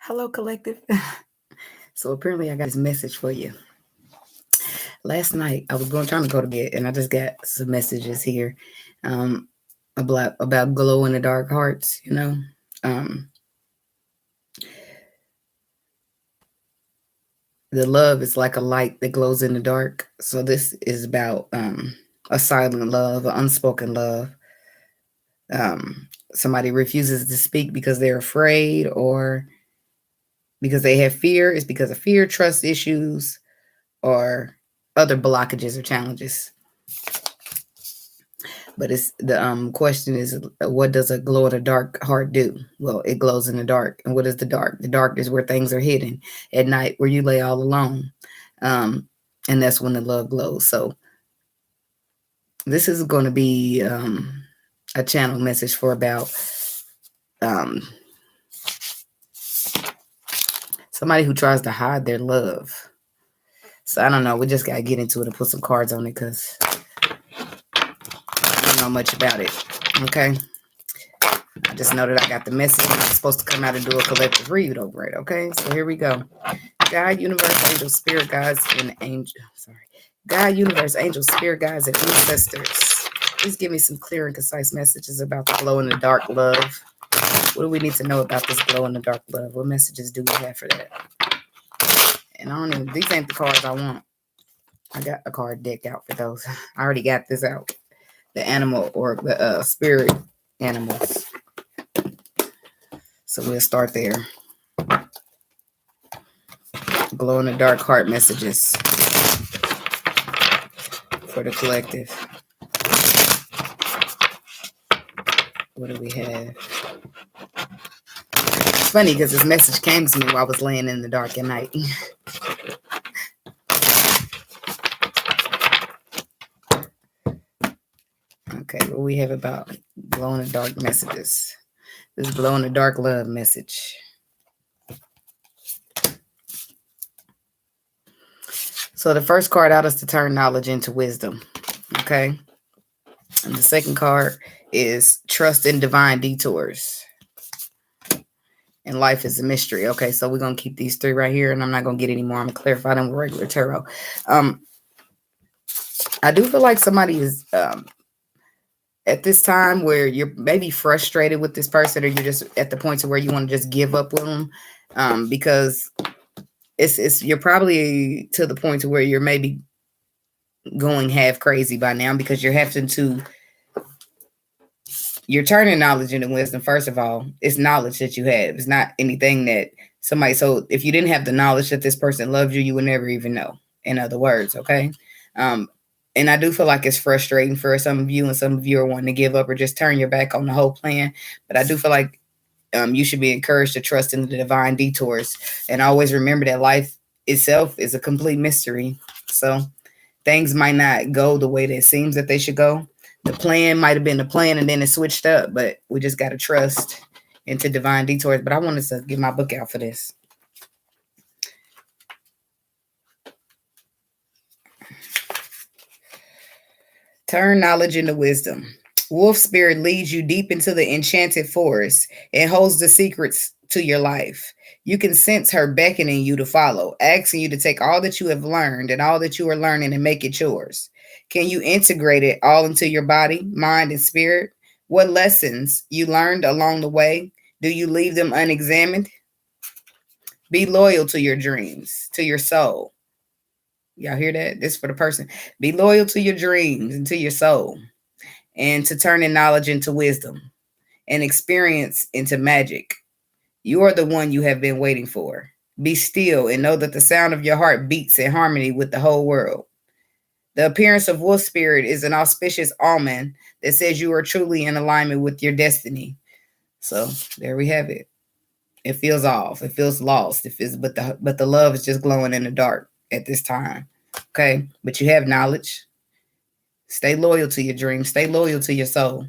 Hello, collective. So apparently I got this message for you. Last night I was trying to go to bed, and I just got some messages here um, about glow in the dark hearts. Um, the love is like a light that glows in the dark. So this is about a silent love, an unspoken love. Somebody refuses to speak because they're afraid or because they have fear. It's because of fear, trust issues, or other blockages or challenges. But it's the question is, what does a glow in the dark heart do? Well, it glows in the dark. And what is the dark? The dark is where things are hidden at night, where you lay all alone. And that's when the love glows. So this is going to be a channel message for about somebody who tries to hide their love. So I don't know. We just got to get into it and put some cards on it because I don't know much about it. Okay. I just know that I got the message and I'm supposed to come out and do a collective read over it. Okay. So here we go. God, universe, angels, spirit guides, and God, universe, angels, spirit guides, and ancestors. Please give me some clear and concise messages about the glow in the dark love. What do we need to know about this glow in the dark love? What messages do we have for that? And these ain't the cards I want. I got a card deck out for those. I already got this out. The animal or the spirit animals. So we'll start there. Glow in the dark heart messages for the collective. What do we have? It's funny because this message came to me while I was laying in the dark at night. Okay, what we have about glow in the dark messages. This glow in the dark love message. So the first card out is to turn knowledge into wisdom. Okay. And the second card is trust in divine detours. And life is a mystery. Okay, so we're going to keep these three right here, and I'm not going to get any more. I'm going to clarify them with regular tarot. I do feel like somebody is at this time where you're maybe frustrated with this person, or you're just at the point to where you want to just give up with them, because you're probably to the point to where you're maybe going half crazy by now, because you're turning knowledge into wisdom. First of all, it's knowledge that you have. It's not anything that somebody. So if you didn't have the knowledge that this person loves you, you would never even know. In other words, okay. And I do feel like it's frustrating for some of you, and some of you are wanting to give up or just turn your back on the whole plan. But I do feel like you should be encouraged to trust in the divine detours, and always remember that life itself is a complete mystery. So things might not go the way that it seems that they should go. The plan might have been the plan and then it switched up, but we just got to trust into divine detours. But I wanted to get my book out for this. Turn knowledge into wisdom. Wolf spirit leads you deep into the enchanted forest and holds the secrets to your life. You can sense her beckoning you to follow, asking you to take all that you have learned and all that you are learning and make it yours. Can you integrate it all into your body, mind, and spirit? What lessons you learned along the way? Do you leave them unexamined? Be loyal to your dreams, to your soul. Y'all hear that? This is for the person. Be loyal to your dreams and to your soul, and to turning knowledge into wisdom and experience into magic. You are the one you have been waiting for. Be still and know that the sound of your heart beats in harmony with the whole world. The appearance of wolf spirit is an auspicious omen that says you are truly in alignment with your destiny. So there we have it. It feels off. It feels lost. But the love is just glowing in the dark at this time. Okay, but you have knowledge. Stay loyal to your dreams. Stay loyal to your soul.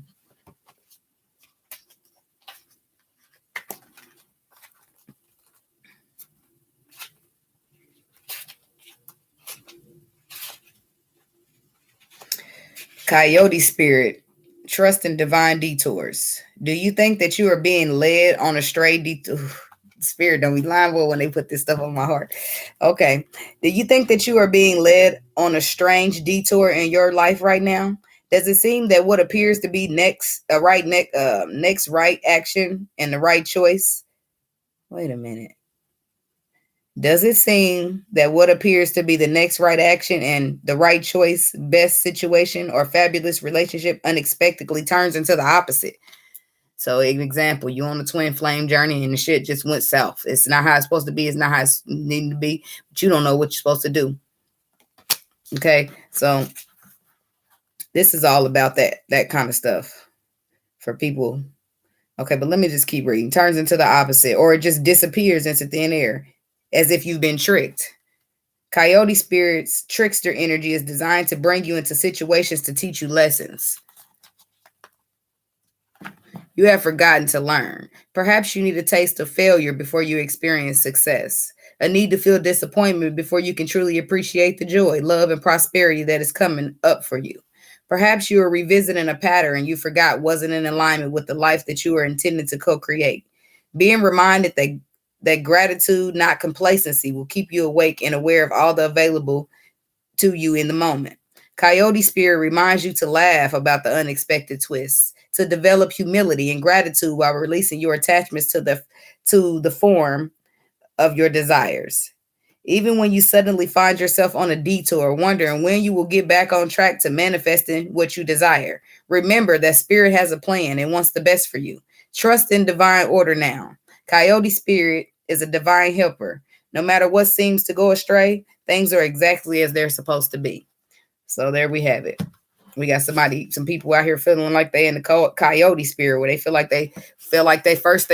Coyote spirit, trust in divine detours. Do you think that you are being led on a stray detour? Spirit don't be lying when they put this stuff on my heart. Okay. Do you think that you are being led on a strange detour in your life right now? Does it seem that what appears to be next right action and the right choice? Wait a minute. Does it seem that what appears to be the next right action and the right choice, best situation, or fabulous relationship unexpectedly turns into the opposite? So, an example, you on a twin flame journey and the shit just went south. It's not how it's supposed to be. It's not how it's needing to be. But you don't know what you're supposed to do. Okay, so this is all about that kind of stuff for people. Okay, but let me just keep reading. Turns into the opposite, or it just disappears into thin air, as if you've been tricked. Coyote spirit's trickster energy is designed to bring you into situations to teach you lessons you have forgotten to learn. Perhaps you need a taste of failure before you experience success, a need to feel disappointment before you can truly appreciate the joy, love, and prosperity that is coming up for you. Perhaps you are revisiting a pattern you forgot wasn't in alignment with the life that you are intended to co-create. Being reminded that gratitude, not complacency, will keep you awake and aware of all the available to you in the moment. Coyote spirit reminds you to laugh about the unexpected twists, to develop humility and gratitude while releasing your attachments to the form of your desires. Even when you suddenly find yourself on a detour, wondering when you will get back on track to manifesting what you desire, remember that spirit has a plan and wants the best for you. Trust in divine order now. Coyote spirit is a divine helper. No matter what seems to go astray, things are exactly as they're supposed to be. So there we have it. We got some people out here feeling like they in the coyote spirit, where they feel like they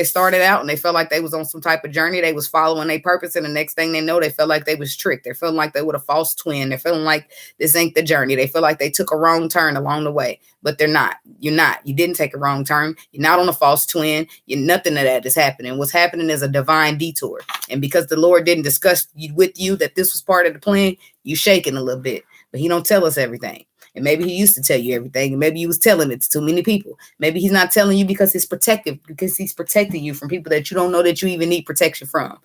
started out and they felt like they was on some type of journey. They was following their purpose, and the next thing they know, they felt like they was tricked. They're feeling like they were a false twin. They're feeling like this ain't the journey. They feel like they took a wrong turn along the way, but they're not. You're not. You didn't take a wrong turn. You're not on a false twin. Nothing of that is happening. What's happening is a divine detour, and because the Lord didn't discuss with you that this was part of the plan, you shaking a little bit, but He don't tell us everything. And maybe He used to tell you everything. And maybe He was telling it to too many people. Maybe He's not telling you because He's protective, because He's protecting you from people that you don't know that you even need protection from.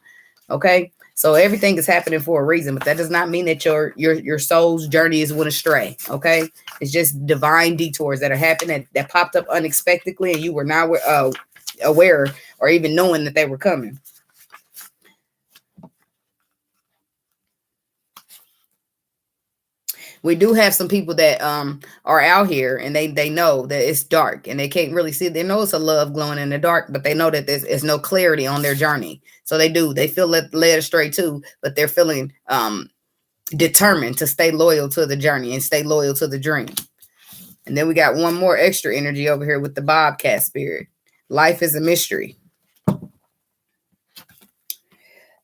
Okay? So everything is happening for a reason, but that does not mean that your soul's journey is went astray. Okay? It's just divine detours that are happening that popped up unexpectedly, and you were not aware or even knowing that they were coming. We do have some people that are out here and they know that it's dark and they can't really see. They know it's a love glowing in the dark, but they know that there's no clarity on their journey. So they feel led astray too, but they're feeling determined to stay loyal to the journey and stay loyal to the dream. And then we got one more extra energy over here with the Bobcat spirit. Life is a mystery.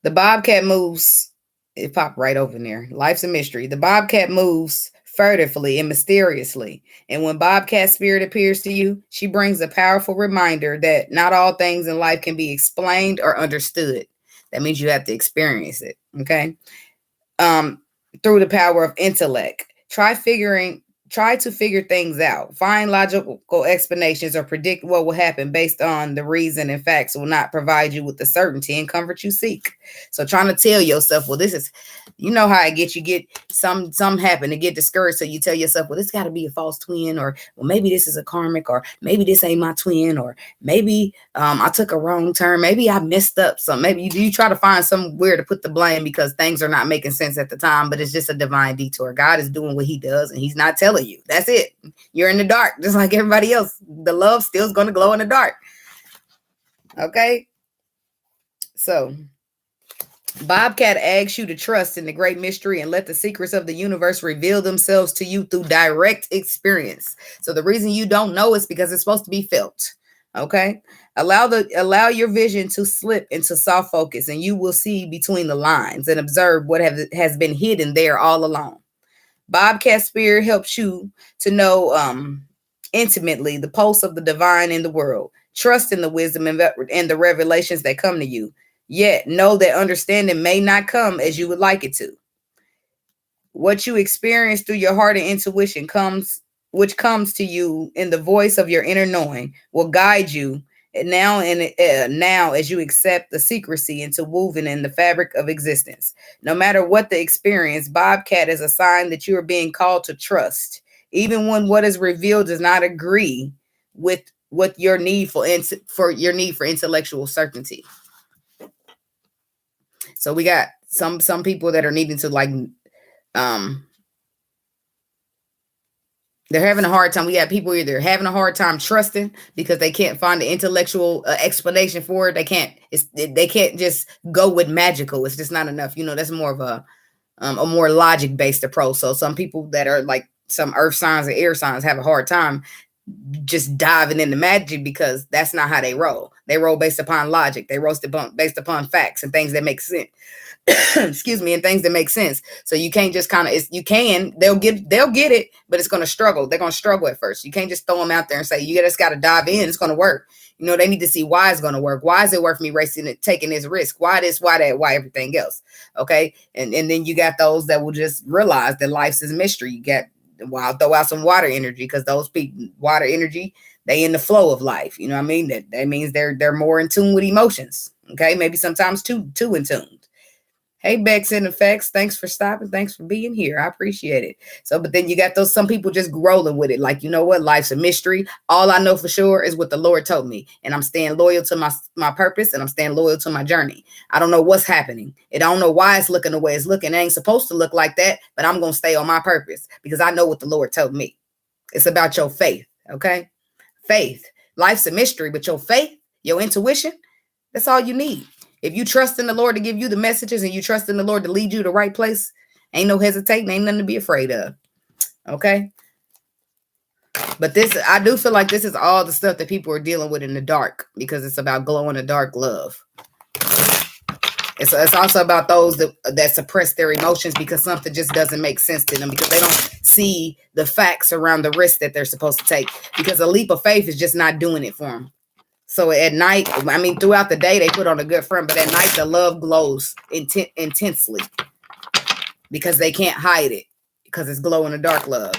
The Bobcat moves. It popped right over there. Life's a mystery. The Bobcat moves furtively and mysteriously. And when Bobcat spirit appears to you, she brings a powerful reminder that not all things in life can be explained or understood. That means you have to experience it. Okay. Through the power of intellect. Try to figure things out. Find logical explanations or predict what will happen based on the reason and facts will not provide you with the certainty and comfort you seek. So trying to tell yourself, well, this is, you know how I get, you get some happen to get discouraged. So you tell yourself, well, this got to be a false twin, or well, maybe this is a karmic, or maybe this ain't my twin, or maybe I took a wrong turn. Maybe I messed up something. Maybe you try to find somewhere to put the blame because things are not making sense at the time, but it's just a divine detour. God is doing what He does, and He's not telling you. That's it. You're in the dark, just like everybody else. The love still is going to glow in the dark. Okay? So, Bobcat asks you to trust in the great mystery and let the secrets of the universe reveal themselves to you through direct experience. So the reason you don't know is because it's supposed to be felt. Okay? Allow your vision to slip into soft focus, and you will see between the lines and observe what has been hidden there all along. Bobcat spirit helps you to know intimately the pulse of the divine in the world. Trust in the wisdom and the revelations that come to you. Yet know that understanding may not come as you would like it to. What you experience through your heart and intuition which comes to you in the voice of your inner knowing, will guide you Now as you accept the secrecy into woven in the fabric of existence. No matter what the experience, Bobcat is a sign that you are being called to trust, even when what is revealed does not agree with your need for your need for intellectual certainty. So we got some people that are needing to um they're having a hard time. We got people either having a hard time trusting because they can't find the intellectual explanation for it. They can't just go with magical. It's just not enough. That's more of a more logic based approach. So some people that are like some earth signs and air signs have a hard time just diving into magic because that's not how they roll. They roll based upon logic. They roll based upon facts and things that make sense. Excuse me, and things that make sense. So you can't just they'll get it, but it's going to struggle. They're going to struggle at first. You can't just throw them out there and say, you just got to dive in. It's going to work. They need to see why it's going to work. Why is it worth me taking this risk? Why this, why that, why everything else? Okay. And then you got those that will just realize that life's is a mystery. You got, well, I'll throw out some water energy because those people, water energy, they in the flow of life. You know what I mean? That means they're more in tune with emotions. Okay. Maybe sometimes too in tune. Hey, Bex and Effects, thanks for stopping. Thanks for being here. I appreciate it. So, but then you got some people just rolling with it. Like, you know what? Life's a mystery. All I know for sure is what the Lord told me. And I'm staying loyal to my purpose, and I'm staying loyal to my journey. I don't know what's happening. I don't know why it's looking the way it's looking. It ain't supposed to look like that, but I'm going to stay on my purpose because I know what the Lord told me. It's about your faith, okay? Faith. Life's a mystery, but your faith, your intuition, that's all you need. If you trust in the Lord to give you the messages and you trust in the Lord to lead you to the right place, ain't no hesitating, ain't nothing to be afraid of. Okay. But I do feel like this is all the stuff that people are dealing with in the dark because it's about glow in the dark love. It's also about those that suppress their emotions because something just doesn't make sense to them because they don't see the facts around the risk that they're supposed to take because a leap of faith is just not doing it for them. So at night, throughout the day, they put on a good front, but at night, the love glows intensely because they can't hide it because it's glow in the dark love.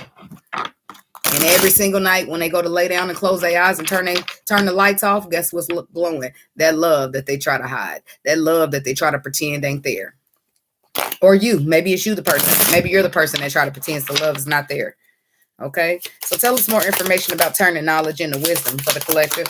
And every single night when they go to lay down and close their eyes and turn the lights off, guess what's glowing? That love that they try to hide, that love that they try to pretend ain't there. Or maybe it's you, the person. Maybe you're the person that try to pretend the love is not there. Okay. So tell us more information about turning knowledge into wisdom for the collective.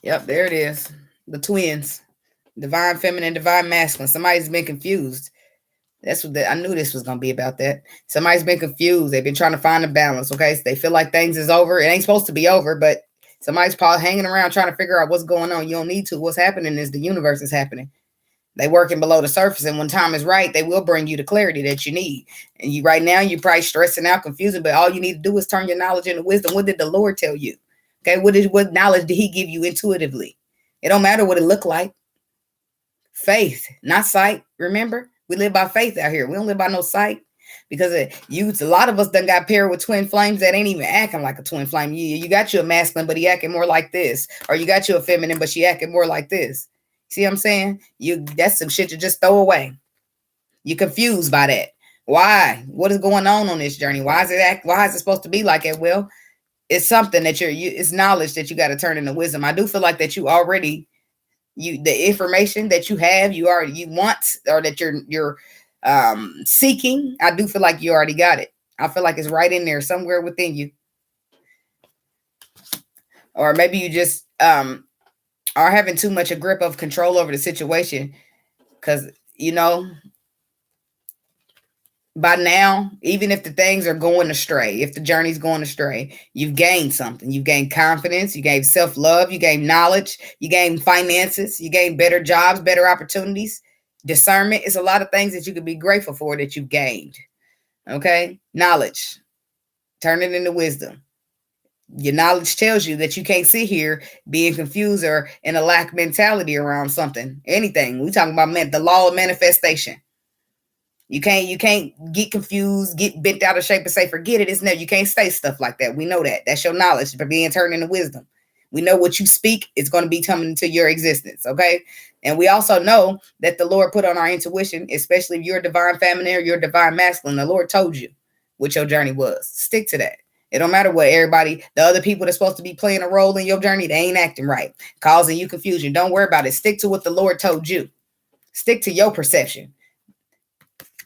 Yep, there it is. The twins. Divine feminine, divine masculine. Somebody's been confused. That's what I knew this was going to be about that. Somebody's been confused. They've been trying to find a balance, okay? So they feel like things is over. It ain't supposed to be over, but somebody's probably hanging around trying to figure out what's going on. You don't need to. What's happening is the universe is happening. They working below the surface, and when time is right, they will bring you the clarity that you need. And right now, you're probably stressing out, confusing, but all you need to do is turn your knowledge into wisdom. What did the Lord tell you? Okay, what knowledge did he give you intuitively? It don't matter what it looked like. Faith, not sight. Remember, we live by faith out here. We don't live by no sight because a lot of us done got paired with twin flames that ain't even acting like a twin flame. You got you a masculine, but he acting more like this, or you got you a feminine, but she acting more like this. See what I'm saying? That's some shit to just throw away. You're confused by that. Why? What is going on this journey? Why is it supposed to be like it? Well, it's something that it's knowledge that you got to turn into wisdom. I do feel like that the information that you have, you want, or that you're seeking. I do feel like you already got it. I feel like it's right in there somewhere within you. Or maybe you just are having too much a grip of control over the situation because, by now, even if the things are going astray, if the journey's going astray, you've gained something. You've gained confidence. You gained self-love. You gained knowledge. You gained finances. You gained better jobs, better opportunities, discernment. It's a lot of things that you could be grateful for that you've gained. Okay? Knowledge. Turn it into wisdom. Your knowledge tells you that you can't sit here being confused or in a lack mentality around something, anything. We're talking about the law of manifestation. You can't get confused, get bent out of shape and say, forget it. It's never, you can't say stuff like that. We know that. That's your knowledge for being turned into wisdom. We know what you speak is going to be coming into your existence. Okay. And we also know that the Lord put on our intuition, especially if you're a divine feminine or you're a divine masculine, the Lord told you what your journey was. Stick to that. It don't matter what everybody, the other people that's supposed to be playing a role in your journey, they ain't acting right, causing you confusion. Don't worry about it. Stick to what the Lord told you. Stick to your perception.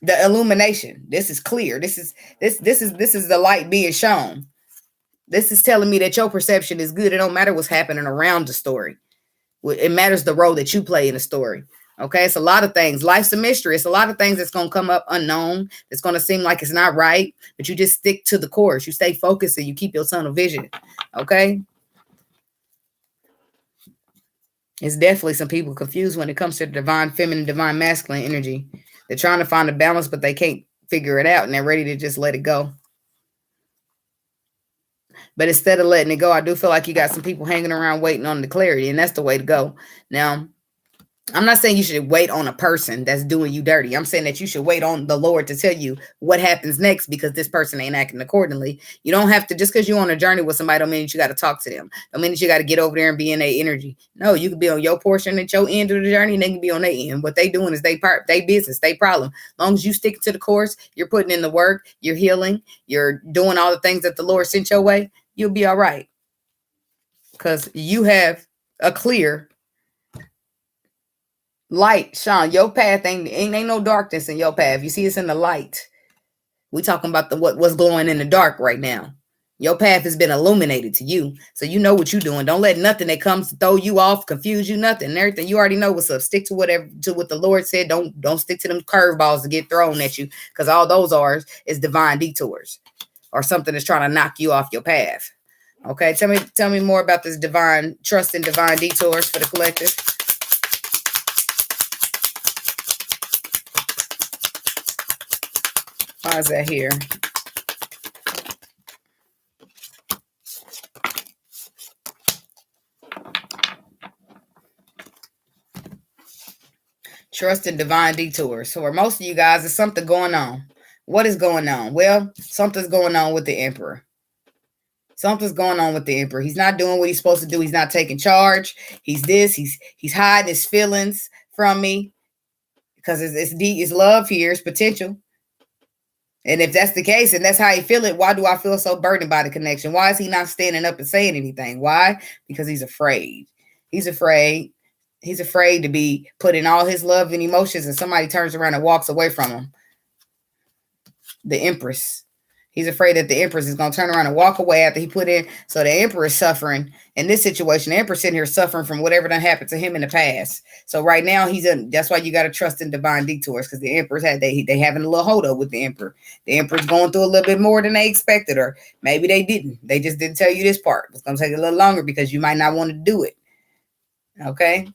The illumination. This is clear. This is the light being shown. This is telling me that your perception is good. It don't matter what's happening around the story. It matters the role that you play in the story. Okay, it's a lot of things. Life's a mystery. It's a lot of things that's going to come up unknown. It's going to seem like it's not right, but you just stick to the course. You stay focused and you keep your tunnel vision. Okay. It's definitely some people confused when it comes to the divine feminine, divine masculine energy. They're trying to find a balance, but they can't figure it out, and they're ready to just let it go. But instead of letting it go, I do feel like you got some people hanging around waiting on the clarity, and that's the way to go. Now, I'm not saying you should wait on a person that's doing you dirty. I'm saying that you should wait on the Lord to tell you what happens next, because this person ain't acting accordingly. You don't have to, just because you're on a journey with somebody, don't mean that you got to talk to them. Don't mean that you got to get over there and be in their energy. No, you can be on your portion at your end of the journey, and they can be on their end. What they doing is they business, they problem. As long as you stick to the course, you're putting in the work, you're healing, you're doing all the things that the Lord sent your way, you'll be all right. Because you have a clear light, Sean. Your path ain't no darkness in your path. You see, it's in the light. We talking about what's glowing in the dark right now. Your path has been illuminated to you, so you know what you're doing. Don't let nothing that comes to throw you off, confuse you, nothing. And everything, you already know what's up. Stick to what the Lord said. Don't stick to them curveballs to get thrown at you, because all those is divine detours or something that's trying to knock you off your path. Okay, tell me more about this divine trust and divine detours for the collective. Why is that here? Trust and divine detours. So for most of you guys, there's something going on. What is going on? Well, something's going on with the Emperor. Something's going on with the Emperor. He's not doing what he's supposed to do. He's not taking charge. He's hiding his feelings from me, because it's love here, it's potential. And if that's the case, and that's how he feel it, why do I feel so burdened by the connection? Why is he not standing up and saying anything? Why? Because he's afraid. He's afraid. He's afraid to be putting all his love and emotions, and somebody turns around and walks away from him. The Empress. He's afraid that the Empress is going to turn around and walk away after he put in. So the Emperor is suffering in this situation. The Emperor sitting here suffering from whatever done happened to him in the past. So right now that's why you got to trust in divine detours, because the Emperor's they having a little hold up with the Emperor. The Emperor's going through a little bit more than they expected, or maybe they didn't. They just didn't tell you this part. It's going to take a little longer because you might not want to do it. Okay.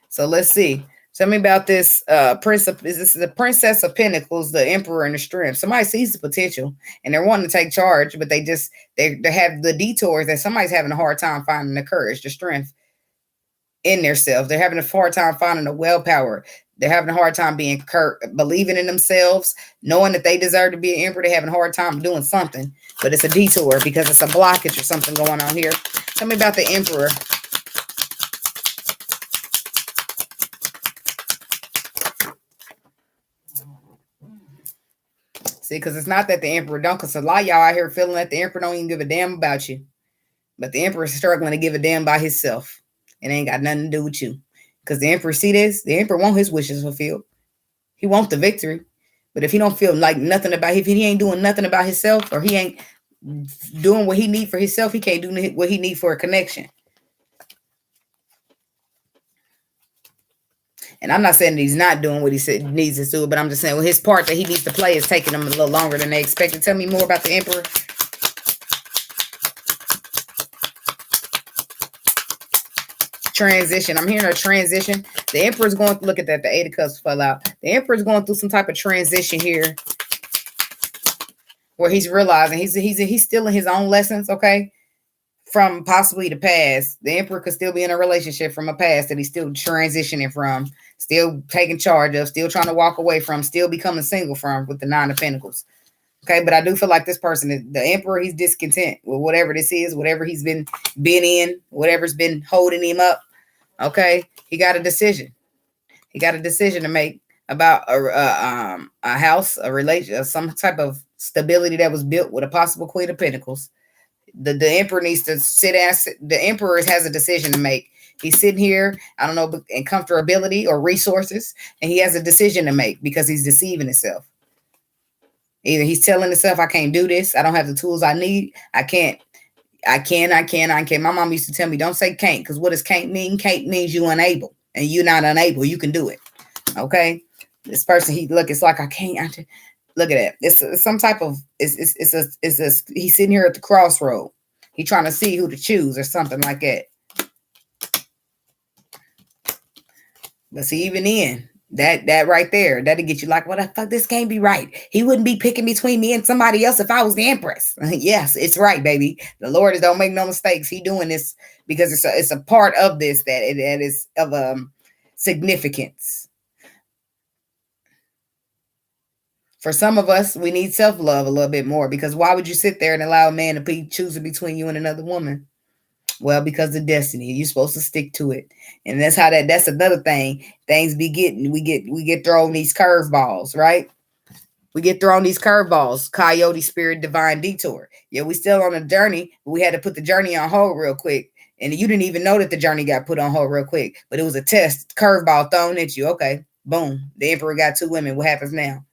So let's see. Tell me about this this is the Princess of Pentacles, the Emperor, and the Strength. Somebody sees the potential and they're wanting to take charge, but they have the detours that somebody's having a hard time finding the courage, the strength in themselves. They're having a hard time finding the willpower. They're having a hard time believing in themselves, knowing that they deserve to be an emperor. They're having a hard time doing something, but it's a detour because it's a blockage or something going on here. Tell me about the Emperor. See, because it's not that the Emperor don't, because a lot of y'all out here feeling that the Emperor don't even give a damn about you. But the Emperor is struggling to give a damn by himself. It ain't got nothing to do with you. Because the Emperor, see this? The Emperor want his wishes fulfilled. He wants the victory. But if he don't feel like nothing about, if he ain't doing nothing about himself, or he ain't doing what he need for himself, he can't do what he need for a connection. And I'm not saying that he's not doing what he said needs to do, but I'm just saying, well, his part that he needs to play is taking him a little longer than they expected. Tell me more about the Emperor. Transition. I'm hearing a transition. The Emperor's going to look at that. The Eight of Cups fell out. The Emperor's going through some type of transition here, where he's realizing he's still in his own lessons. Okay. From possibly the past. The Emperor could still be in a relationship from a past that he's still transitioning from. still taking charge of, still trying to walk away from, still becoming single from with the Nine of Pentacles. Okay, but I do feel like this person, the Emperor, he's discontent with whatever this is, whatever he's been in, whatever's been holding him up. Okay, he got a decision. He got a decision to make about a house, a relation, some type of stability that was built with a possible Queen of Pentacles. The Emperor needs to sit down. The Emperor has a decision to make. He's sitting here, I don't know, in comfortability or resources, and he has a decision to make because he's deceiving himself. Either he's telling himself, I can't do this. I don't have the tools I need. I can. My mom used to tell me, don't say can't, because what does can't mean? Can't means you unable, and you're not unable. You can do it. Okay. This person, it's like, I can't. Look at that. It's some type of, he's sitting here at the crossroad. He's trying to see who to choose or something like that. But see, even then, that right there, that'll get you like, what the fuck, this can't be right. He wouldn't be picking between me and somebody else if I was the Empress. Yes, it's right, baby. The Lord don't make no mistakes. He doing this because it's a part of this that is of significance. For some of us, we need self-love a little bit more, because why would you sit there and allow a man to be choosing between you and another woman? Well, because of destiny, you're supposed to stick to it. And that's another thing. Things we get thrown these curveballs, right? We get thrown these curveballs. Coyote spirit, divine detour. Yeah, we still on a journey, but we had to put the journey on hold real quick. And you didn't even know that the journey got put on hold real quick, but it was a test, curveball thrown at you. Okay, boom. The Emperor got 2 women. What happens now?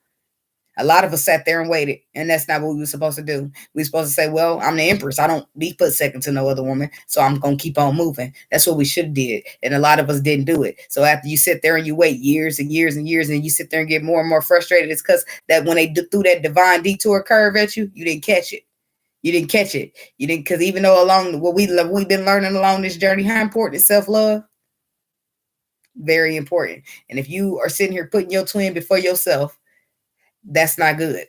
A lot of us sat there and waited, and that's not what we were supposed to do. We were supposed to say, well, I'm the Empress. I don't be put second to no other woman, so I'm going to keep on moving. That's what we should have did, and a lot of us didn't do it. So after you sit there and you wait years and years and years, and you sit there and get more and more frustrated, it's because that when they threw that divine detour curve at you, you didn't catch it. You didn't catch it. You didn't, because even though along what we've been learning along this journey, how important is self-love? Very important. And if you are sitting here putting your twin before yourself, that's not good.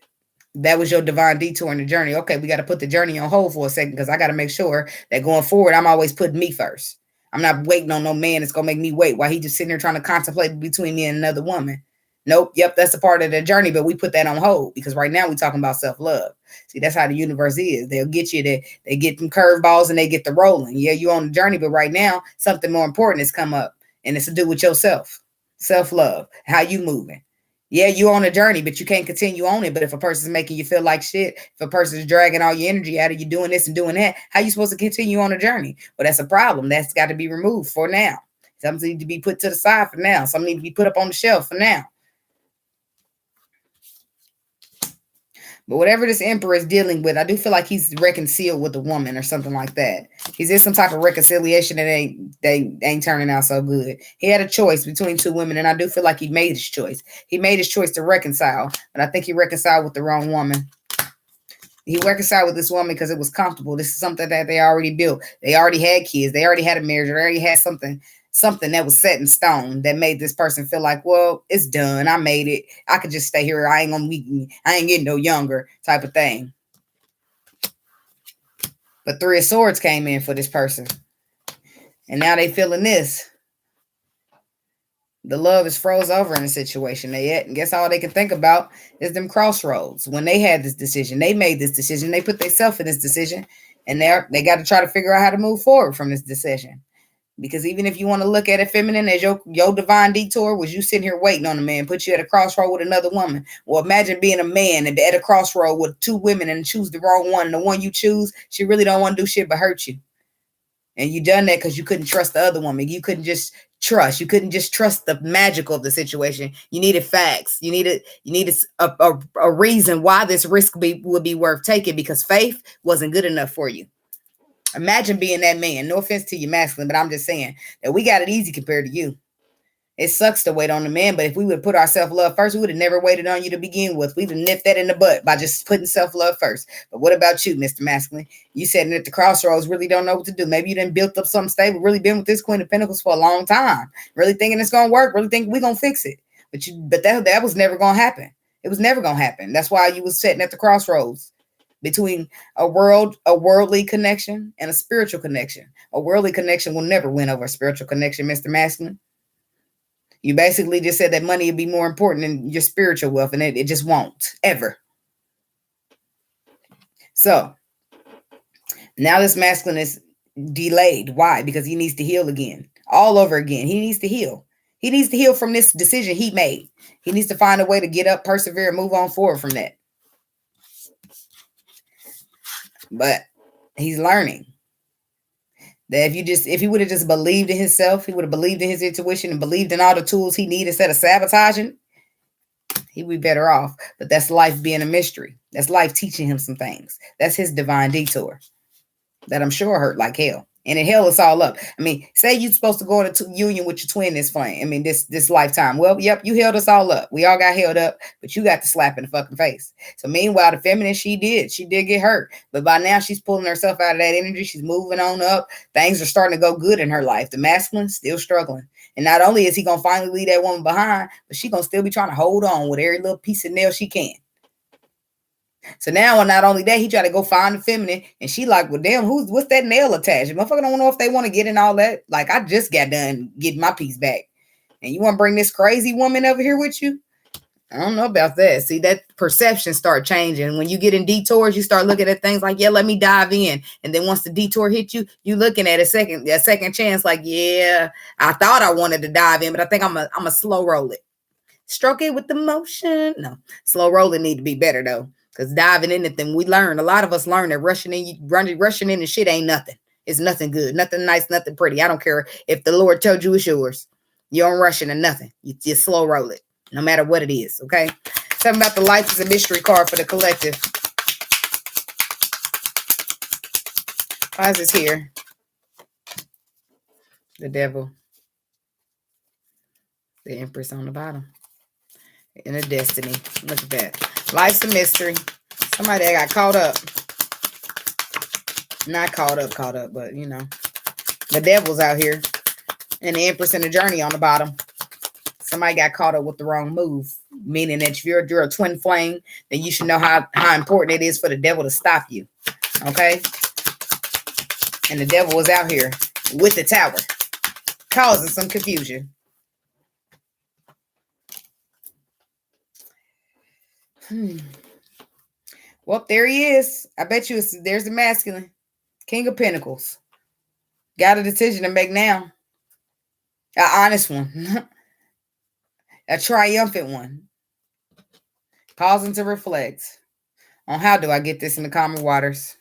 That was your divine detour in the journey. Okay, we got to put the journey on hold for a second, because I got to make sure that going forward, I'm always putting me first. I'm not waiting on no man that's going to make me wait while he just sitting there trying to contemplate between me and another woman. Nope. Yep. That's a part of the journey, but we put that on hold because right now we're talking about self-love. See, that's how the universe is. They'll get you they get them curveballs and they get the rolling. Yeah, you're on the journey, but right now something more important has come up, and it's to do with yourself. Self-love. How you moving? Yeah, you're on a journey, but you can't continue on it. But if a person's making you feel like shit, if a person's dragging all your energy out of you doing this and doing that, how you supposed to continue on a journey? Well, that's a problem. That's got to be removed for now. Something needs to be put to the side for now. Something needs to be put up on the shelf for now. But whatever this Emperor is dealing with, I do feel like he's reconciled with a woman or something like that. He's in some type of reconciliation that ain't turning out so good. He had a choice between 2 women, and I do feel like he made his choice. He made his choice to reconcile, but I think he reconciled with the wrong woman. He reconciled with this woman because it was comfortable. This is something that they already built. They already had kids. They already had a marriage. They already had something that was set in stone that made this person feel like, well, it's done. I made it. I could just stay here. I ain't getting no younger type of thing. But 3 of Swords came in for this person. And now they feeling this. The love is froze over in the situation they at. And guess all they can think about is them crossroads. When they had this decision, they made this decision. They put themselves in this decision. And they got to try to figure out how to move forward from this decision. Because even if you want to look at it feminine as your divine detour was you sitting here waiting on a man, put you at a crossroad with another woman. Well, imagine being a man and at a crossroad with 2 women and choose the wrong one. And the one you choose, she really don't want to do shit but hurt you. And you done that because you couldn't trust the other woman. You couldn't just trust. You couldn't just trust the magical of the situation. You needed facts. You needed a reason why this risk would be worth taking, because faith wasn't good enough for you. Imagine being that man. No offense to you masculine, but I'm just saying that we got it easy compared to you. It sucks to wait on the man, but if we would put our self-love first, we would have never waited on you to begin with. We'd have nipped that in the butt by just putting self-love first. But what about you, Mr. Masculine? You sitting at the crossroads, really don't know what to do. Maybe you done built up something stable, really been with this Queen of Pentacles for a long time, really thinking it's going to work, really think we're going to fix it. But that was never going to happen. It was never going to happen. That's why you was sitting at the crossroads between a worldly connection and a spiritual connection. A worldly connection will never win over a spiritual connection, Mr. Masculine. You basically just said that money would be more important than your spiritual wealth, and it just won't, ever. So, now this masculine is delayed. Why? Because he needs to heal again. All over again. He needs to heal. He needs to heal from this decision he made. He needs to find a way to get up, persevere, and move on forward from that. But he's learning that if he would have just believed in himself, he would have believed in his intuition and believed in all the tools he needed instead of sabotaging, he'd be better off. But that's life being a mystery. That's life teaching him some things. That's his divine detour that I'm sure hurt like hell. And in hell, it's all up. I mean, say you're supposed to go into union with your twin this flame. I mean, this lifetime. Well, yep, you held us all up. We all got held up, but you got the slap in the fucking face. So meanwhile, the feminine, she did get hurt. But by now, she's pulling herself out of that energy. She's moving on up. Things are starting to go good in her life. The masculine, still struggling. And not only is he going to finally leave that woman behind, but she's going to still be trying to hold on with every little piece of nail she can. So now, not only that, he try to go find the feminine, and she like, well, damn, what's that nail attached? Motherfucker don't know if they want to get in all that. Like, I just got done getting my piece back, and you want to bring this crazy woman over here with you? I don't know about that. See, that perception start changing. When you get in detours, you start looking at things like, yeah, let me dive in. And then once the detour hit you, you looking at a second chance like, yeah, I thought I wanted to dive in, but I think I'm a slow roll it. Stroke it with the motion. No, slow rolling need to be better, though. Because diving in it, then we learn. A lot of us learn that rushing in and shit ain't nothing. It's nothing good, nothing nice, nothing pretty. I don't care if the Lord told you it's yours. You don't rush into nothing. You just slow roll it, no matter what it is, okay? Something about the life is a mystery card for the collective. Why is this here? The devil. The Empress on the bottom. And the destiny. Look at that. Life's a mystery. Somebody that got caught up. Not caught up, but you know. The devil's out here. And the Empress and the journey on the bottom. Somebody got caught up with the wrong move. Meaning that if you're a twin flame, then you should know how important it is for the devil to stop you. Okay? And the devil was out here with the tower. Causing some confusion. Well, there he is. I bet you there's the masculine. King of Pentacles. Got a decision to make now. An honest one. A triumphant one. Pausing to reflect on how do I get this in the calmer waters?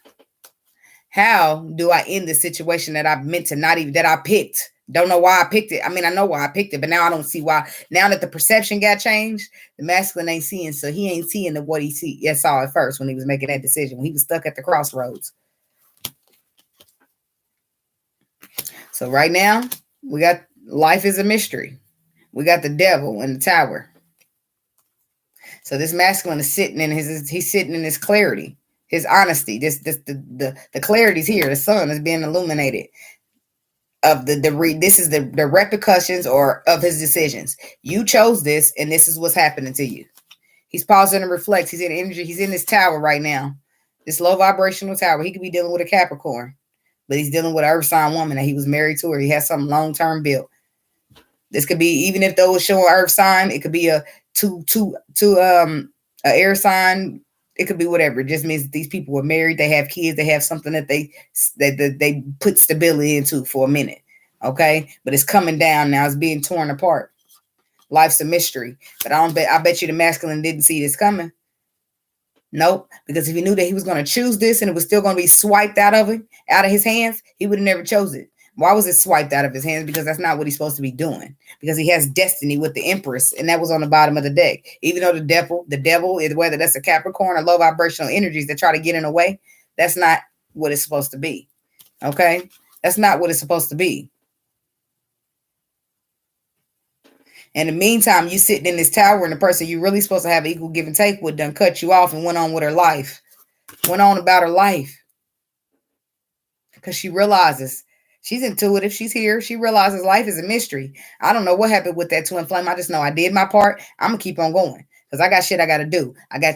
How do I end the situation that I meant to that I picked? Don't know why I picked it. I mean, I know why I picked it, but now I don't see why. Now that the perception got changed, the masculine ain't seeing, so he ain't seeing what he saw at first when he was making that decision, when he was stuck at the crossroads. So right now, we got life is a mystery. We got the devil and the tower. So this masculine is sitting in his clarity, his honesty. The clarity's here. The sun is being illuminated. This is the repercussions or of his decisions. You chose this, and this is what's happening to you. He's pausing and reflects. He's in energy. He's in this tower right now. This low vibrational tower. He could be dealing with a Capricorn, but he's dealing with an Earth sign woman that he was married to, or he has something long-term built. This could be, even if those showing Earth sign, it could be a air sign. It could be whatever. It just means these people were married. They have kids. They have something that they put stability into for a minute. Okay. But it's coming down now. It's being torn apart. Life's a mystery. But I bet you the masculine didn't see this coming. Nope. Because if he knew that he was going to choose this and it was still going to be swiped out of his hands, he would have never chose it. Why was it swiped out of his hands? Because that's not what he's supposed to be doing. Because he has destiny with the Empress, and that was on the bottom of the deck. Even though the devil is, whether that's a Capricorn or low vibrational energies that try to get in the way, that's not what it's supposed to be. Okay? That's not what it's supposed to be. In the meantime, you sitting in this tower, and the person you're really supposed to have equal give and take with done cut you off and went on with her life. Went on about her life. Because she realizes. She's intuitive. She's here. She realizes life is a mystery. I don't know what happened with that twin flame. I just know I did my part. I'm going to keep on going because I got shit I got to do. I got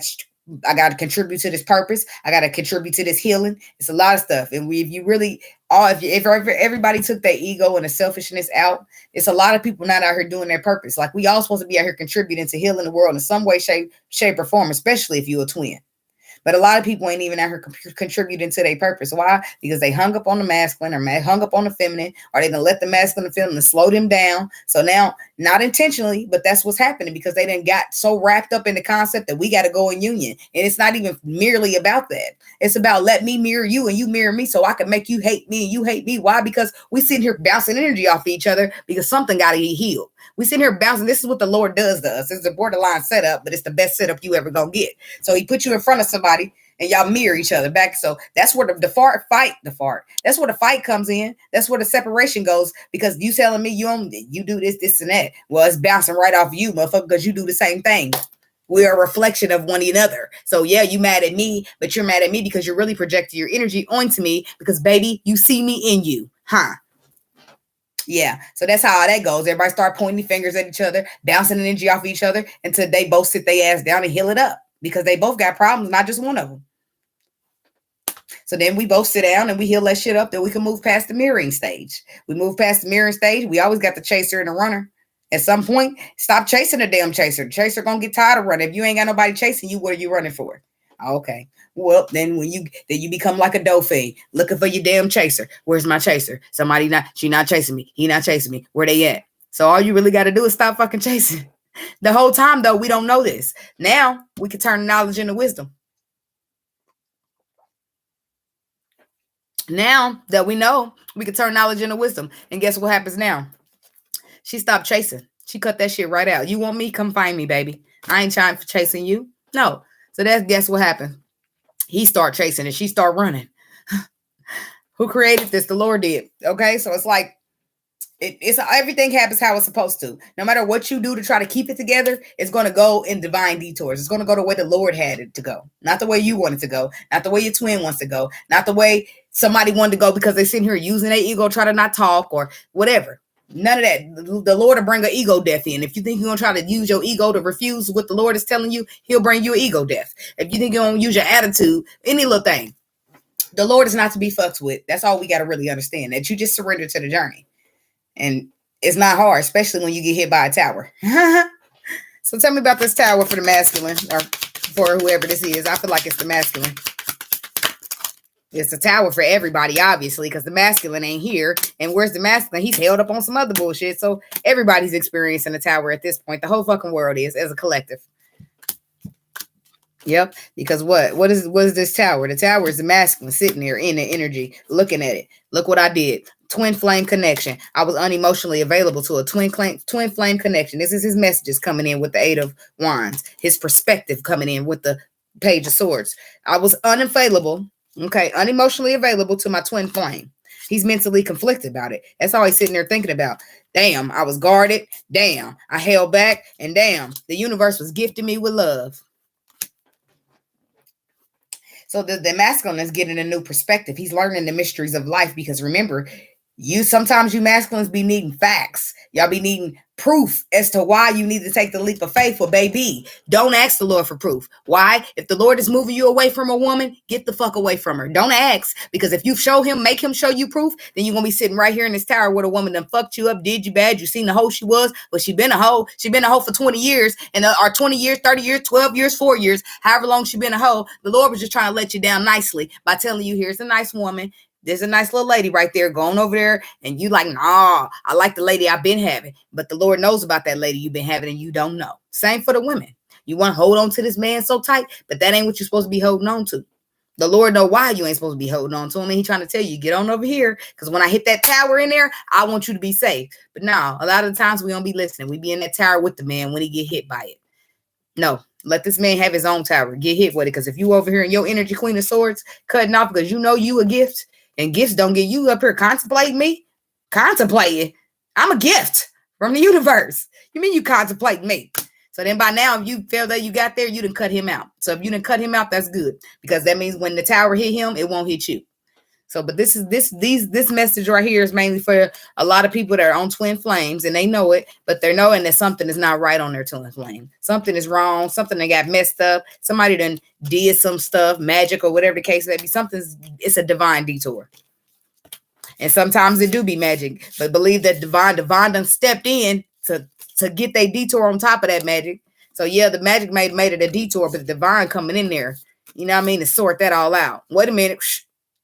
I got to contribute to this purpose. I got to contribute to this healing. It's a lot of stuff. And if you really, if everybody took their ego and the selfishness out, it's a lot of people not out here doing their purpose. Like we all supposed to be out here contributing to healing the world in some way, shape or form, especially if you're a twin. But a lot of people ain't even out here contributing to their purpose. Why? Because they hung up on the masculine or hung up on the feminine, or they done let the masculine and feminine slow them down. So now, not intentionally, but that's what's happening because they done got so wrapped up in the concept that we got to go in union. And it's not even merely about that. It's about let me mirror you and you mirror me so I can make you hate me and you hate me. Why? Because we sitting here bouncing energy off each other because something got to get healed. We sitting here bouncing. This is what the Lord does to us. It's a borderline setup, but it's the best setup you ever gonna get. So he put you in front of somebody and y'all mirror each other back. So that's where that's where the fight comes in. That's where the separation goes because you telling me you do this and that. Well, it's bouncing right off you, motherfucker, because you do the same thing. We are a reflection of one another. So yeah, you mad at me, but you're mad at me because you're really projecting your energy onto me because baby, you see me in you, huh? Yeah, so that's how that goes. Everybody start pointing fingers at each other, bouncing energy off each other until they both sit their ass down and heal it up because they both got problems, not just one of them. So then we both sit down and we heal that shit up that we can move past the mirroring stage. We move past the mirroring stage. We always got the chaser and the runner. At some point, stop chasing the damn chaser. The chaser gonna get tired of running. If you ain't got nobody chasing you, what are you running for? Okay. Well, then you become like a dolphin looking for your damn chaser. Where's my chaser? She not chasing me. He not chasing me. Where they at? So all you really got to do is stop fucking chasing. The whole time though, we don't know this. Now we can turn knowledge into wisdom. Now that we know, we can turn knowledge into wisdom. And guess what happens now? She stopped chasing. She cut that shit right out. You want me? Come find me, baby. I ain't trying for chasing you. No. So guess what happened? He start chasing and she start running. Who created this? The Lord did. Okay. So it's like, it's everything happens how it's supposed to. No matter what you do to try to keep it together, it's going to go in divine detours. It's going to go the way the Lord had it to go. Not the way you want it to go. Not the way your twin wants to go. Not the way somebody wanted to go because they're sitting here using their ego, try to not talk or whatever. None of that. The Lord will bring an ego death in. If you think you're going to try to use your ego to refuse what the Lord is telling you, he'll bring you an ego death. If you think you're going to use your attitude, any little thing, the Lord is not to be fucked with. That's all we got to really understand, that you just surrender to the journey. And it's not hard, especially when you get hit by a tower. So tell me about this tower for the masculine or for whoever this is. I feel like it's the masculine. It's a tower for everybody, obviously, because the masculine ain't here. And where's the masculine? He's held up on some other bullshit. So everybody's experiencing a tower at this point. The whole fucking world is as a collective. Yep. Because what is this tower? The tower is the masculine sitting there in the energy, looking at it. Look what I did. Twin flame connection. I was unemotionally available to a twin flame connection. This is his messages coming in with the 8 of Wands. His perspective coming in with the Page of Swords. I was unavailable. Okay, unemotionally available to my twin flame. He's mentally conflicted about it. That's all he's sitting there thinking about. Damn, I was guarded. Damn, I held back. And damn, the universe was gifting me with love. So the masculine is getting a new perspective. He's learning the mysteries of life because remember, sometimes you masculines be needing facts. Y'all be needing proof as to why you need to take the leap of faith. Well, baby, don't ask the Lord for proof. Why? If the Lord is moving you away from a woman, get the fuck away from her. Don't ask, because if you make him show you proof, then you're going to be sitting right here in this tower with a woman that fucked you up, did you bad. You seen the hoe she was, but she been a hoe. She been a hoe for 20 years and or 20 years, 30 years, 12 years, 4 years, however long she been a hoe. The Lord was just trying to let you down nicely by telling you, here's a nice woman. There's a nice little lady right there going over there. And you like, nah, I like the lady I've been having. But the Lord knows about that lady you've been having and you don't know. Same for the women. You want to hold on to this man so tight, but that ain't what you're supposed to be holding on to. The Lord know why you ain't supposed to be holding on to him. And he's trying to tell you, get on over here. Because when I hit that tower in there, I want you to be safe. But no, a lot of the times we don't be listening. We be in that tower with the man when he get hit by it. No, let this man have his own tower. Get hit with it. Because if you over here in your energy Queen of Swords cutting off because you know you a gift, and gifts don't get you up here contemplating me. Contemplating. I'm a gift from the universe. You mean you contemplate me? So then by now, if you feel that you got there, you done cut him out. So if you done cut him out, that's good. Because that means when the tower hit him, it won't hit you. So, but this message right here is mainly for a lot of people that are on twin flames and they know it, but they're knowing that something is not right on their twin flame. Something is wrong. Something that got messed up. Somebody done did some stuff, magic or whatever the case may be. It's a divine detour. And sometimes it do be magic, but believe that divine done stepped in to get their detour on top of that magic. So yeah, the magic made it a detour, but the divine coming in there, you know what I mean, to sort that all out. Wait a minute.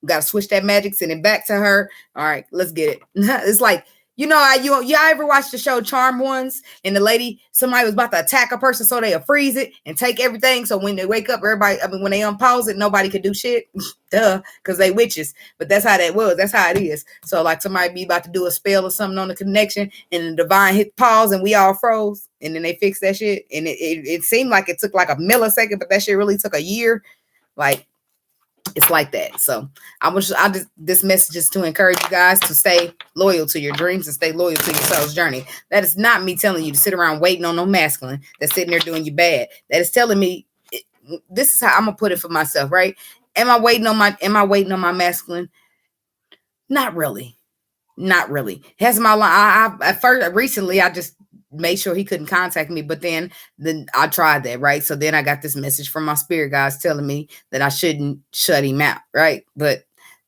Got to switch that magic, send it back to her. All right, let's get it. It's like, you know, y'all ever watch the show Charmed Ones? And the lady, somebody was about to attack a person, so they'll freeze it and take everything. So when they wake up, everybody, when they unpause it, nobody could do shit. Duh, because they witches. But that's how that was. That's how it is. So like somebody be about to do a spell or something on the connection, and the divine hit pause, and we all froze. And then they fixed that shit. And it seemed like it took like a millisecond, but that shit really took a year. Like, it's like that. So this message is to encourage you guys to stay loyal to your dreams and stay loyal to your soul's journey. That is not me telling you to sit around waiting on no masculine that's sitting there doing you bad. That is telling me, this is how I'm gonna put it for myself, right? Am I waiting on my masculine? Not really. Has my line. Recently I just made sure he couldn't contact me, but then I tried that, right? So then I got this message from my spirit guides telling me that I shouldn't shut him out, right? But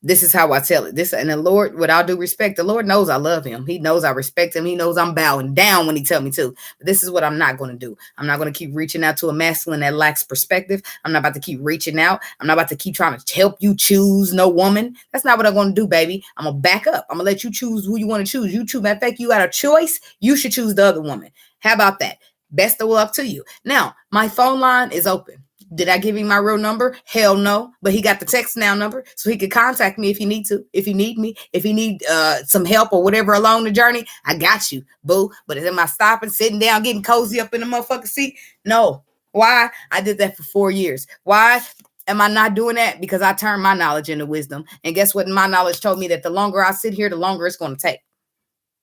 this is how I tell it. And the Lord, with all due respect, the Lord knows I love him. He knows I respect him. He knows I'm bowing down when he tells me to. But this is what I'm not going to do. I'm not going to keep reaching out to a masculine that lacks perspective. I'm not about to keep reaching out. I'm not about to keep trying to help you choose no woman. That's not what I'm going to do, baby. I'm going to back up. I'm going to let you choose who you want to choose. You choose. Matter of fact, you got a choice. You should choose the other woman. How about that? Best of luck to you. Now, my phone line is open. Did I give him my real number? Hell no. But he got the text now number, so he could contact me if he need to. If he need me, if he need some help or whatever along the journey, I got you, boo. But am I stopping, sitting down, getting cozy up in the motherfucking seat? No. Why? I did that for 4 years. Why am I not doing that? Because I turned my knowledge into wisdom. And guess what? My knowledge told me that the longer I sit here, the longer it's going to take.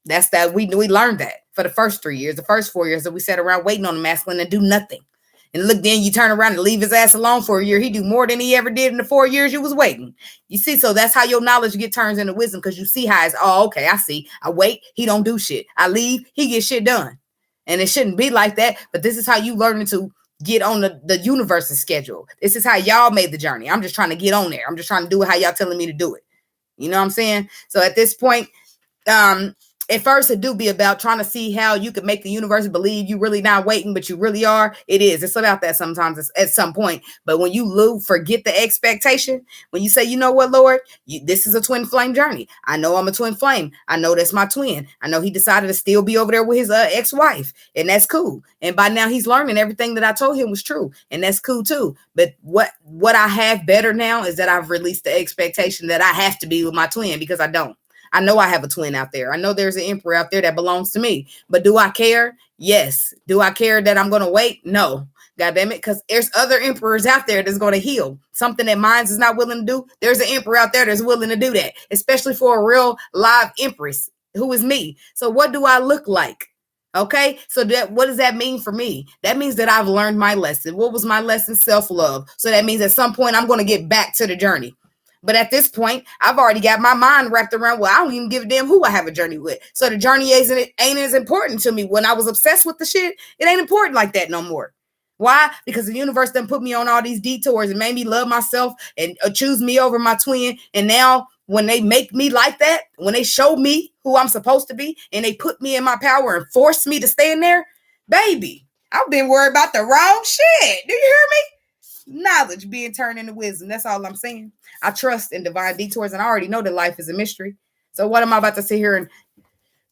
That's that. We learned that for the first 3 years. The first 4 years that we sat around waiting on the masculine and do nothing. And look, then you turn around and leave his ass alone for a year. He do more than he ever did in the 4 years you was waiting. You see, so that's how your knowledge turns into wisdom, because you see how it's, oh, okay, I see. I wait, he don't do shit. I leave, he gets shit done. And it shouldn't be like that, but this is how you learn to get on the universe's schedule. This is how y'all made the journey. I'm just trying to get on there. I'm just trying to do it how y'all telling me to do it. You know what I'm saying? So at this point, at first, it do be about trying to see how you can make the universe believe you really not waiting, but you really are. It is. It's about that sometimes at some point. But when you forget the expectation, when you say, you know what, Lord, this is a twin flame journey. I know I'm a twin flame. I know that's my twin. I know he decided to still be over there with his ex-wife, and that's cool. And by now he's learning everything that I told him was true, and that's cool too. But what I have better now is that I've released the expectation that I have to be with my twin, because I don't. I know I have a twin out there. I know there's an emperor out there that belongs to me. But do I care? Yes. Do I care that I'm going to wait? No. God damn it. Because there's other emperors out there that's going to heal. Something that mine is not willing to do. There's an emperor out there that's willing to do that. Especially for a real live empress who is me. So what do I look like? Okay. So what does that mean for me? That means that I've learned my lesson. What was my lesson? Self-love. So that means at some point I'm going to get back to the journey. But at this point, I've already got my mind wrapped around, well, I don't even give a damn who I have a journey with. So the journey ain't as important to me. When I was obsessed with the shit, it ain't important like that no more. Why? Because the universe done put me on all these detours and made me love myself and choose me over my twin. And now when they make me like that, when they show me who I'm supposed to be and they put me in my power and force me to stay in there, baby, I've been worried about the wrong shit. Do you hear me? Knowledge being turned into wisdom. That's all I'm saying. I trust in divine detours, and I already know that life is a mystery. So what am I about to sit here and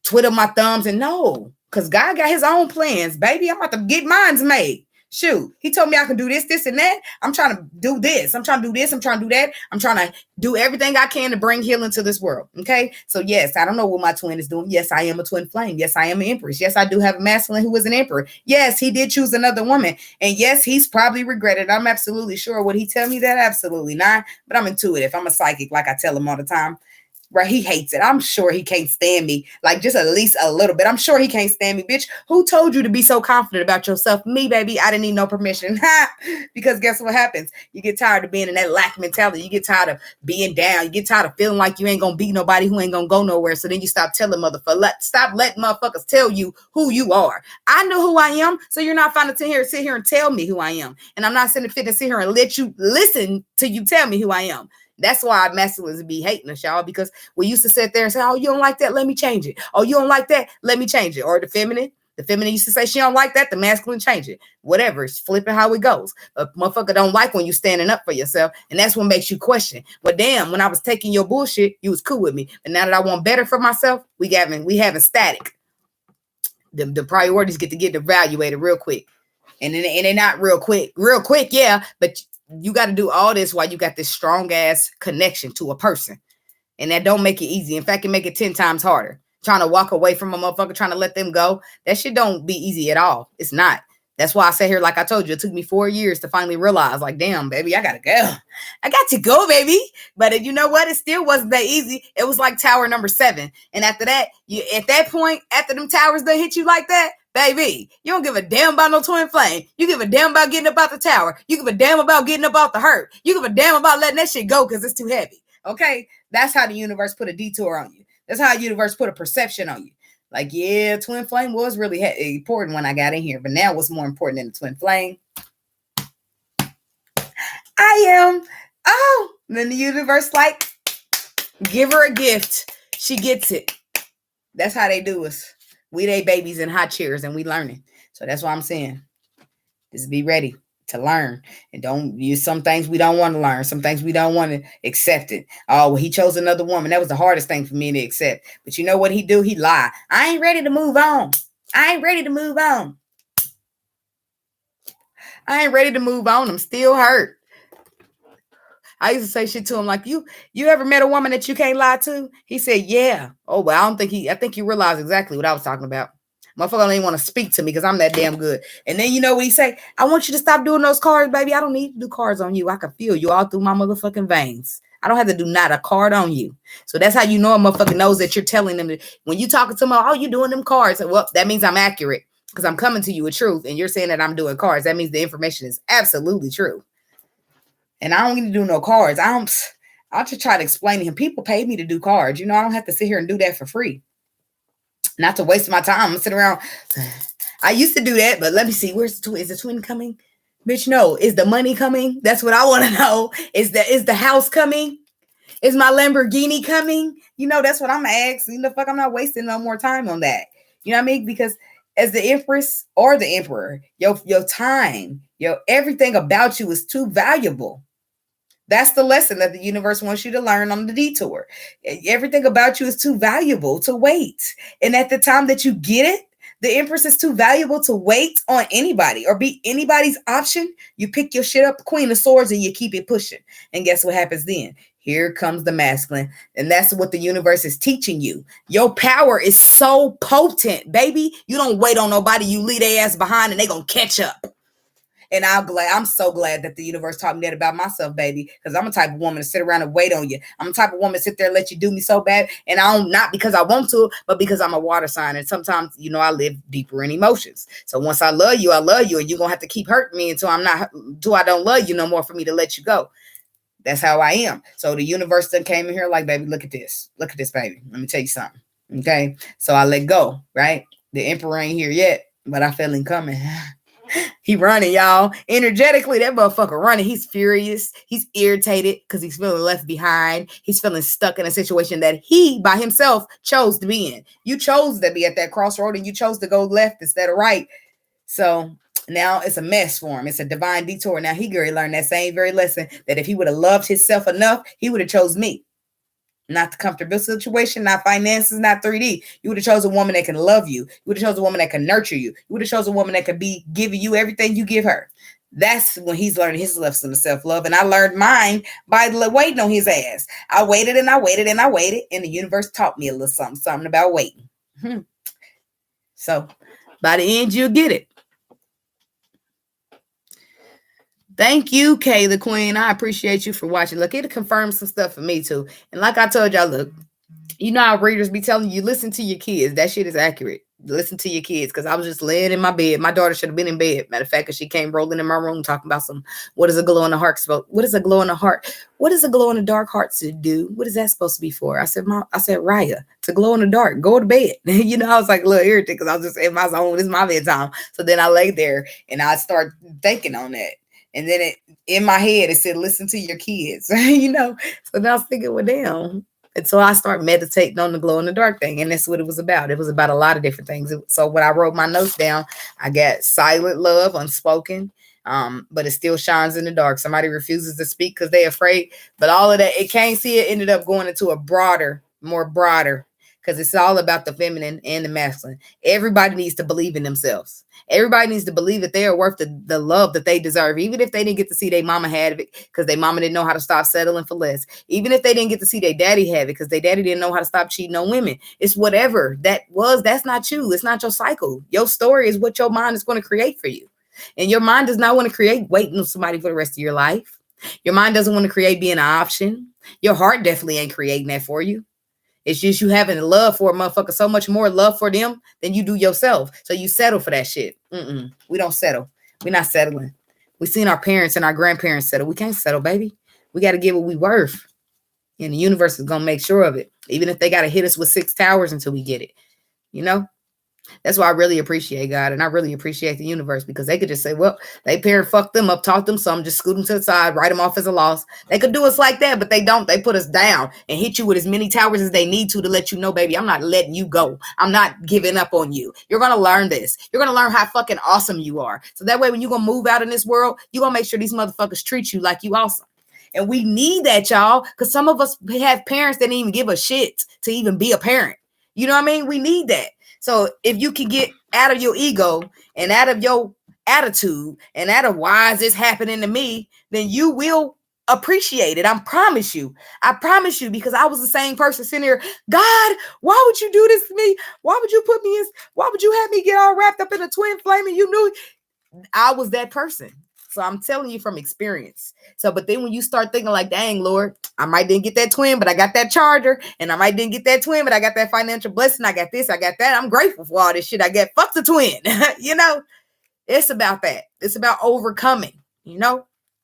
twiddle my thumbs and no? Because God got his own plans, baby. I'm about to get mines made. Shoot, he told me I can do this, this, and that. I'm trying to do this. I'm trying to do this. I'm trying to do that. I'm trying to do everything I can to bring healing to this world. Okay. So yes, I don't know what my twin is doing. Yes, I am a twin flame. Yes, I am an empress. Yes, I do have a masculine who is an emperor. Yes, he did choose another woman. And yes, he's probably regretted. I'm absolutely sure. Would he tell me that? Absolutely not. But I'm intuitive. I'm a psychic, like I tell him all the time. Right, he hates it. I'm sure he can't stand me. Like just at least a little bit. I'm sure he can't stand me, bitch. Who told you to be so confident about yourself? Me, baby. I didn't need no permission. Because guess what happens? You get tired of being in that lack mentality. You get tired of being down. You get tired of feeling like you ain't gonna beat nobody who ain't gonna go nowhere. So then you stop telling stop letting motherfuckers tell you who you are. I know who I am, so you're not finding to sit here and tell me who I am. And I'm not sitting fit to sit here and let you listen till you tell me who I am. That's why masculines be hating us, y'all, because we used to sit there and say, oh, you don't like that? Let me change it. Oh, you don't like that? Let me change it. Or the feminine used to say she don't like that. The masculine change it. Whatever. It's flipping how it goes. A motherfucker don't like when you standing up for yourself. And that's what makes you question. But damn, when I was taking your bullshit, you was cool with me. And now that I want better for myself, we having static. The priorities get evaluated real quick. And they're not real quick, yeah. But you got to do all this while you got this strong ass connection to a person. And that don't make it easy. In fact, it make it 10 times harder. Trying to walk away from a motherfucker, trying to let them go. That shit don't be easy at all. It's not. That's why I sat here, like I told you, it took me 4 years to finally realize, like, damn, baby, I got to go. I got to go, baby. But you know what? It still wasn't that easy. It was like tower number 7. And after that, at that point, after them towers done hit you like that, baby, you don't give a damn about no twin flame. You give a damn about getting up out the tower. You give a damn about getting up out the hurt. You give a damn about letting that shit go because it's too heavy. Okay? That's how the universe put a detour on you. That's how the universe put a perception on you. Like, yeah, twin flame was really important when I got in here. But now what's more important than the twin flame? I am. Oh, then the universe like, give her a gift. She gets it. That's how they do us. We they babies in high chairs and we learning. So that's what I'm saying. Just be ready to learn. And don't use some things we don't want to learn. Some things we don't want to accept it. Oh, well, he chose another woman. That was the hardest thing for me to accept. But you know what he do? He lie. I ain't ready to move on. I ain't ready to move on. I ain't ready to move on. I'm still hurt. I used to say shit to him like, you ever met a woman that you can't lie to? He said, yeah. Oh, well, I think he realized exactly what I was talking about. Motherfucker don't even want to speak to me because I'm that damn good. And then you know what he say? I want you to stop doing those cards, baby. I don't need to do cards on you. I can feel you all through my motherfucking veins. I don't have to do not a card on you. So that's how you know a motherfucker knows that you're telling them that when you talking to them, oh, you doing them cards. Well, that means I'm accurate because I'm coming to you with truth. And you're saying that I'm doing cards. That means the information is absolutely true. And I don't need to do no cards. I'll just try to explain to him. People pay me to do cards. You know, I don't have to sit here and do that for free. Not to waste my time. I'm sitting around. I used to do that, but let me see. Where's the twin? Is the twin coming? Bitch, no. Is the money coming? That's what I want to know. Is the house coming? Is my Lamborghini coming? You know, that's what I'm going to ask. You know, fuck, I'm not wasting no more time on that. You know what I mean? Because as the empress or the emperor, your time, everything about you is too valuable. That's the lesson that the universe wants you to learn on the detour. Everything about you is too valuable to wait. And at the time that you get it, the empress is too valuable to wait on anybody or be anybody's option. You pick your shit up, Queen of Swords, and you keep it pushing. And guess what happens then? Here comes the masculine. And that's what the universe is teaching you. Your power is so potent, baby. You don't wait on nobody. You leave their ass behind and they gonna catch up. And I'm so glad that the universe taught me that about myself, baby. Because I'm a type of woman to sit around and wait on you. I'm a type of woman to sit there and let you do me so bad. And I don't, not because I want to, but because I'm a water sign. And sometimes, you know, I live deeper in emotions. So once I love you, and you're going to have to keep hurting me until I don't love you no more for me to let you go. That's how I am. So the universe then came in here like, baby, look at this. Look at this, baby. Let me tell you something. Okay. So I let go, right? The emperor ain't here yet, but I feel him coming. He running, y'all. Energetically, that motherfucker running. He's furious. He's irritated because he's feeling left behind. He's feeling stuck in a situation that he, by himself, chose to be in. You chose to be at that crossroad and you chose to go left instead of right. So now it's a mess for him. It's a divine detour. Now he learned that same very lesson that if he would have loved himself enough, he would have chose me. Not the comfortable situation, not finances, not 3D. You would have chosen a woman that can love you. You would have chosen a woman that can nurture you. You would have chosen a woman that could be giving you everything you give her. That's when he's learning his lesson of self-love. And I learned mine by waiting on his ass. I waited and I waited and I waited. And the universe taught me a little something about waiting. So by the end, you'll get it. Thank you, Kay the Queen. I appreciate you for watching. Look, it confirmed some stuff for me too. And like I told y'all, look, You know how readers be telling you, listen to your kids. That shit is accurate. Listen to your kids. Because I was just laying in my bed. My daughter should have been in bed. Matter of fact, because she came rolling in my room talking about what is a glow in the heart? What is a glow in the heart? What is a glow in the dark heart to do? What is that supposed to be for? I said, Raya, to glow in the dark. Go to bed. I was like a little irritated because I was just in my zone. It's my bedtime. So then I lay there and I start thinking on that. And then in my head, it said, listen to your kids. So then I was thinking, well, damn. And so I started meditating on the glow in the dark thing. And that's what it was about. It was about a lot of different things. So when I wrote my notes down, I got silent love, unspoken, but it still shines in the dark. Somebody refuses to speak because they're afraid. But all of that, it can't see it, ended up going into a more broader, because it's all about the feminine and the masculine. Everybody needs to believe in themselves. Everybody needs to believe that they are worth the love that they deserve, even if they didn't get to see their mama had it because their mama didn't know how to stop settling for less. Even if they didn't get to see their daddy have it because their daddy didn't know how to stop cheating on women. It's whatever that was. That's not you. It's not your cycle. Your story is what your mind is going to create for you. And your mind does not want to create waiting on somebody for the rest of your life. Your mind doesn't want to create being an option. Your heart definitely ain't creating that for you. It's just you having a love for a motherfucker, so much more love for them than you do yourself. So you settle for that shit. We don't settle. We're not settling. We seen our parents and our grandparents settle. We can't settle, baby. We got to get what we worth. And the universe is going to make sure of it. Even if they got to hit us with 6 towers until we get it. That's why I really appreciate God. And I really appreciate the universe, because they could just say, well, they parent fucked them up, taught them something, just scoot them to the side, write them off as a loss. They could do us like that, but they don't. They put us down and hit you with as many towers as they need to let you know, baby, I'm not letting you go. I'm not giving up on you. You're going to learn this. You're going to learn how fucking awesome you are. So that way, when you're going to move out in this world, you're going to make sure these motherfuckers treat you like you awesome. And we need that, y'all, because some of us have parents that didn't even give a shit to even be a parent. You know what I mean? We need that. So if you can get out of your ego and out of your attitude and out of why is this happening to me, then you will appreciate it. I promise you, because I was the same person sitting here. God, why would you do this to me? Why would you put me in? Why would you have me get all wrapped up in a twin flame? And you knew I was that person. So I'm telling you from experience. So, but then when you start thinking like, dang, Lord, I might didn't get that twin, but I got that charger. And I might didn't get that twin, but I got that financial blessing. I got this, I got that. I'm grateful for all this shit. I get fuck the twin. It's about that. It's about overcoming,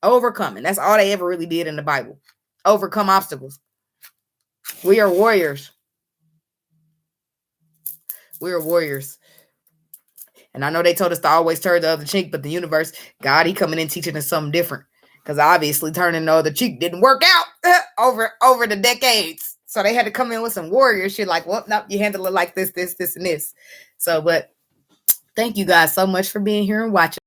overcoming. That's all they ever really did in the Bible. Overcome obstacles. We are warriors. We are warriors. And I know they told us to always turn the other cheek, but the universe, God, he coming in teaching us something different. Because obviously turning the other cheek didn't work out over the decades. So they had to come in with some warrior shit like, well, no, you handle it like this, and this. So, but thank you guys so much for being here and watching.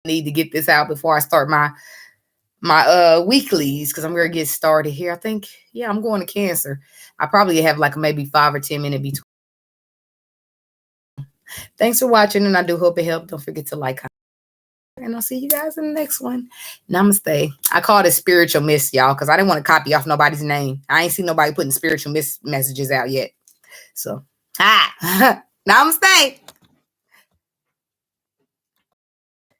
I need to get this out before I start my weeklies, because I'm going to get started here. I think, I'm going to Cancer. I probably have like maybe 5 or 10 minutes between. Thanks for watching, and I do hope it helped. Don't forget to like, and I'll see you guys in the next one. Namaste. I call it spiritual miss, y'all, because I didn't want to copy off nobody's name. I ain't seen nobody putting spiritual miss messages out yet. So, Namaste.